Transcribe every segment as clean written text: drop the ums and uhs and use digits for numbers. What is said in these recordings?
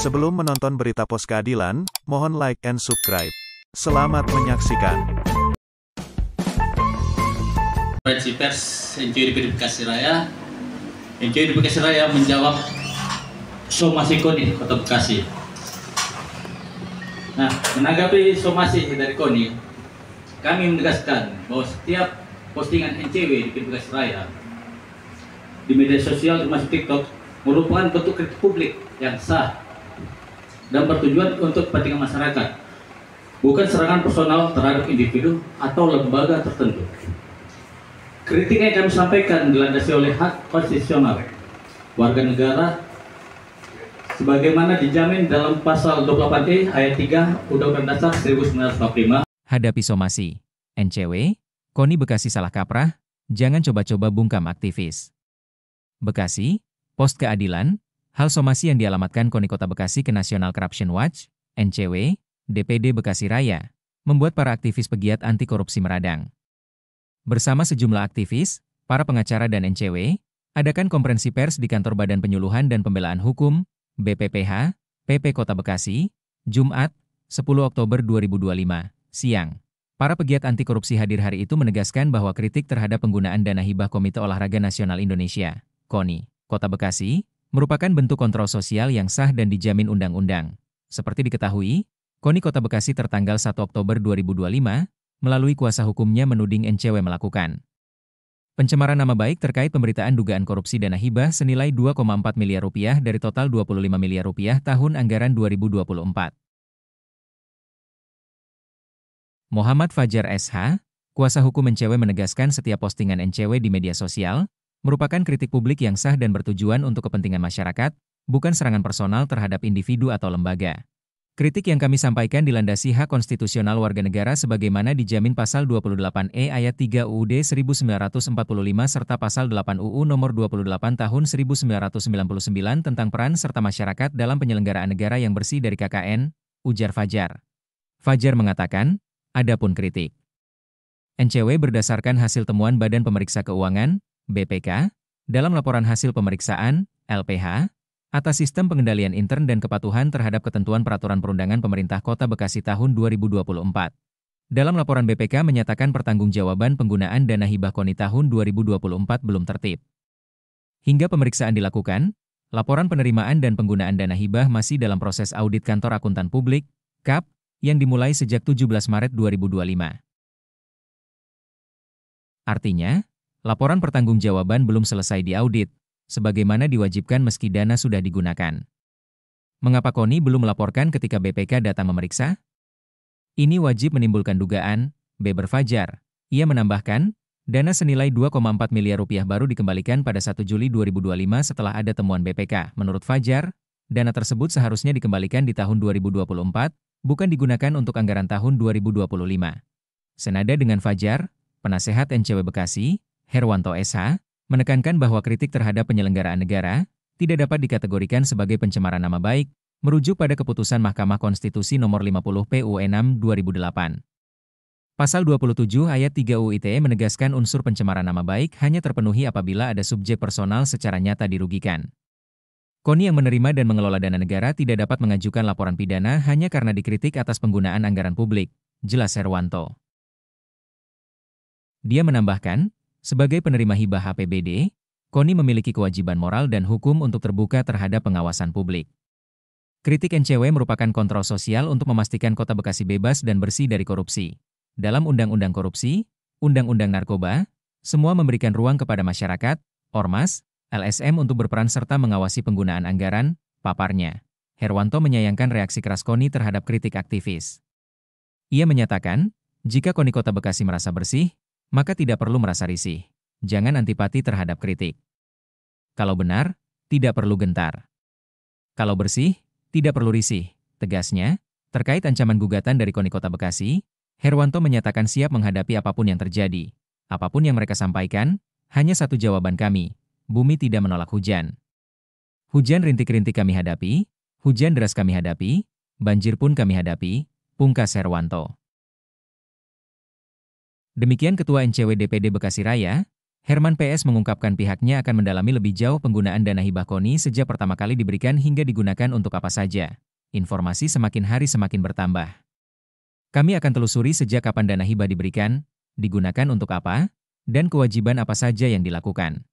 Sebelum menonton berita pos keadilan, mohon like and subscribe. Selamat menyaksikan. Konferensi pers NCW Bekasi Raya. NCW Bekasi Raya menjawab somasi KONI Kota Bekasi. Nah, menanggapi somasi dari KONI, kami menegaskan bahwa setiap postingan NCW di Bekasi Raya di media sosial termasuk TikTok merupakan bentuk kritik publik yang sah dan bertujuan untuk kepentingan masyarakat, bukan serangan personal terhadap individu atau lembaga tertentu. Kritik yang kami sampaikan dilandasi oleh hak konstitusional warga negara sebagaimana dijamin dalam pasal 28E ayat 3 Undang-Undang Dasar 1945. Hadapi somasi, NCW, KONI Bekasi salah kaprah, jangan coba-coba bungkam aktivis. Bekasi, Pos Keadilan, hal somasi yang dialamatkan KONI Kota Bekasi ke National Corruption Watch, NCW, DPD Bekasi Raya, membuat para aktivis pegiat anti korupsi meradang. Bersama sejumlah aktivis, para pengacara dan NCW, adakan konferensi pers di Kantor Badan Penyuluhan dan Pembelaan Hukum, BPPH, PP Kota Bekasi, Jumat, 10 Oktober 2025, siang. Para pegiat anti korupsi hadir hari itu menegaskan bahwa kritik terhadap penggunaan dana hibah Komite Olahraga Nasional Indonesia, KONI, Kota Bekasi, merupakan bentuk kontrol sosial yang sah dan dijamin undang-undang. Seperti diketahui, KONI Kota Bekasi tertanggal 1 Oktober 2025, melalui kuasa hukumnya menuding NCW melakukan pencemaran nama baik terkait pemberitaan dugaan korupsi dana hibah senilai 2,4 miliar rupiah dari total 25 miliar rupiah tahun anggaran 2024. Muhammad Fajar SH, kuasa hukum NCW menegaskan setiap postingan NCW di media sosial merupakan kritik publik yang sah dan bertujuan untuk kepentingan masyarakat, bukan serangan personal terhadap individu atau lembaga. Kritik yang kami sampaikan dilandasi hak konstitusional warga negara sebagaimana dijamin pasal 28E ayat 3 UUD 1945 serta pasal 8 UU nomor 28 tahun 1999 tentang peran serta masyarakat dalam penyelenggaraan negara yang bersih dari KKN, ujar Fajar. Fajar mengatakan, adapun kritik NCW berdasarkan hasil temuan Badan Pemeriksa Keuangan, BPK, dalam laporan hasil pemeriksaan, LPH, atas sistem pengendalian intern dan kepatuhan terhadap ketentuan peraturan perundangan pemerintah Kota Bekasi tahun 2024. Dalam laporan BPK menyatakan pertanggungjawaban penggunaan dana hibah KONI tahun 2024 belum tertib. Hingga pemeriksaan dilakukan, laporan penerimaan dan penggunaan dana hibah masih dalam proses audit Kantor Akuntan Publik, KAP, yang dimulai sejak 17 Maret 2025. Artinya, laporan pertanggungjawaban belum selesai diaudit, sebagaimana diwajibkan meski dana sudah digunakan. Mengapa KONI belum melaporkan ketika BPK datang memeriksa? Ini wajib menimbulkan dugaan, beber Fajar. Ia menambahkan, dana senilai 2,4 miliar rupiah baru dikembalikan pada 1 Juli 2025 setelah ada temuan BPK. Menurut Fajar, dana tersebut seharusnya dikembalikan di tahun 2024, bukan digunakan untuk anggaran tahun 2025. Senada dengan Fajar, penasehat NCW Bekasi, Herwanto SH, menekankan bahwa kritik terhadap penyelenggaraan negara tidak dapat dikategorikan sebagai pencemaran nama baik, merujuk pada keputusan Mahkamah Konstitusi Nomor 50 PUE 6 2008. Pasal 27 ayat 3 UU ITE menegaskan unsur pencemaran nama baik hanya terpenuhi apabila ada subjek personal secara nyata dirugikan. KONI yang menerima dan mengelola dana negara tidak dapat mengajukan laporan pidana hanya karena dikritik atas penggunaan anggaran publik, jelas Herwanto. Dia menambahkan, sebagai penerima hibah APBD, KONI memiliki kewajiban moral dan hukum untuk terbuka terhadap pengawasan publik. Kritik NCW merupakan kontrol sosial untuk memastikan Kota Bekasi bebas dan bersih dari korupsi. Dalam Undang-Undang Korupsi, Undang-Undang Narkoba, semua memberikan ruang kepada masyarakat, ormas, LSM untuk berperan serta mengawasi penggunaan anggaran, paparnya. Herwanto menyayangkan reaksi keras KONI terhadap kritik aktivis. Ia menyatakan, jika KONI Kota Bekasi merasa bersih, maka tidak perlu merasa risih. Jangan antipati terhadap kritik. Kalau benar, tidak perlu gentar. Kalau bersih, tidak perlu risih, tegasnya. Terkait ancaman gugatan dari KONI Kota Bekasi, Herwanto menyatakan siap menghadapi apapun yang terjadi. Apapun yang mereka sampaikan, hanya satu jawaban kami, bumi tidak menolak hujan. Hujan rintik-rintik kami hadapi, hujan deras kami hadapi, banjir pun kami hadapi, pungkas Herwanto. Demikian Ketua NCW DPD Bekasi Raya, Herman PS mengungkapkan pihaknya akan mendalami lebih jauh penggunaan dana hibah KONI sejak pertama kali diberikan hingga digunakan untuk apa saja. Informasi semakin hari semakin bertambah. Kami akan telusuri sejak kapan dana hibah diberikan, digunakan untuk apa, dan kewajiban apa saja yang dilakukan.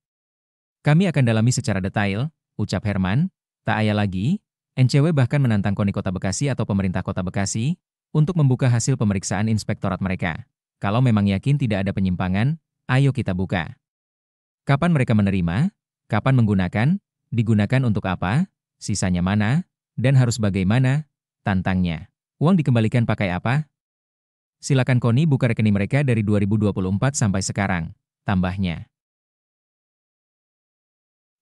Kami akan dalami secara detail, ucap Herman. Tak ayal lagi, NCW bahkan menantang KONI Kota Bekasi atau pemerintah Kota Bekasi untuk membuka hasil pemeriksaan inspektorat mereka. Kalau memang yakin tidak ada penyimpangan, ayo kita buka. Kapan mereka menerima, kapan menggunakan, digunakan untuk apa, sisanya mana, dan harus bagaimana, tantangnya. Uang dikembalikan pakai apa? Silakan KONI buka rekening mereka dari 2024 sampai sekarang, tambahnya.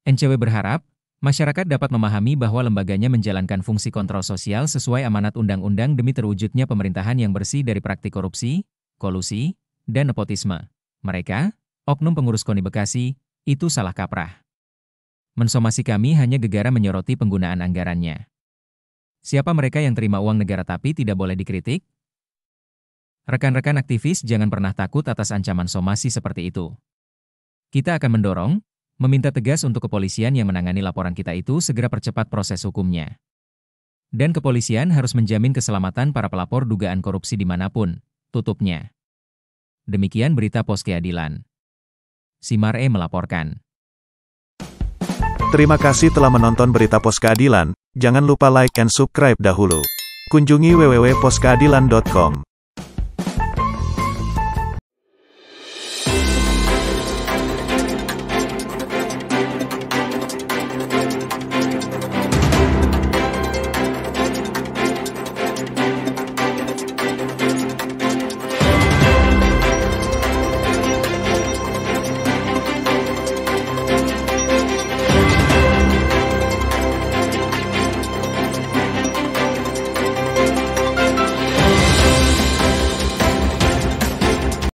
NCW berharap, masyarakat dapat memahami bahwa lembaganya menjalankan fungsi kontrol sosial sesuai amanat undang-undang demi terwujudnya pemerintahan yang bersih dari praktik korupsi, kolusi, dan nepotisme. Mereka, oknum pengurus KONI Bekasi, itu salah kaprah. Mensomasi kami hanya gegara menyoroti penggunaan anggarannya. Siapa mereka yang terima uang negara tapi tidak boleh dikritik? Rekan-rekan aktivis jangan pernah takut atas ancaman somasi seperti itu. Kita akan mendorong, meminta tegas untuk kepolisian yang menangani laporan kita itu segera percepat proses hukumnya. Dan kepolisian harus menjamin keselamatan para pelapor dugaan korupsi dimanapun, tutupnya. Demikian berita Pos Keadilan. Simar E melaporkan. Terima kasih telah menonton berita Pos Keadilan. Jangan lupa like and subscribe dahulu. Kunjungi www.poskeadilan.com.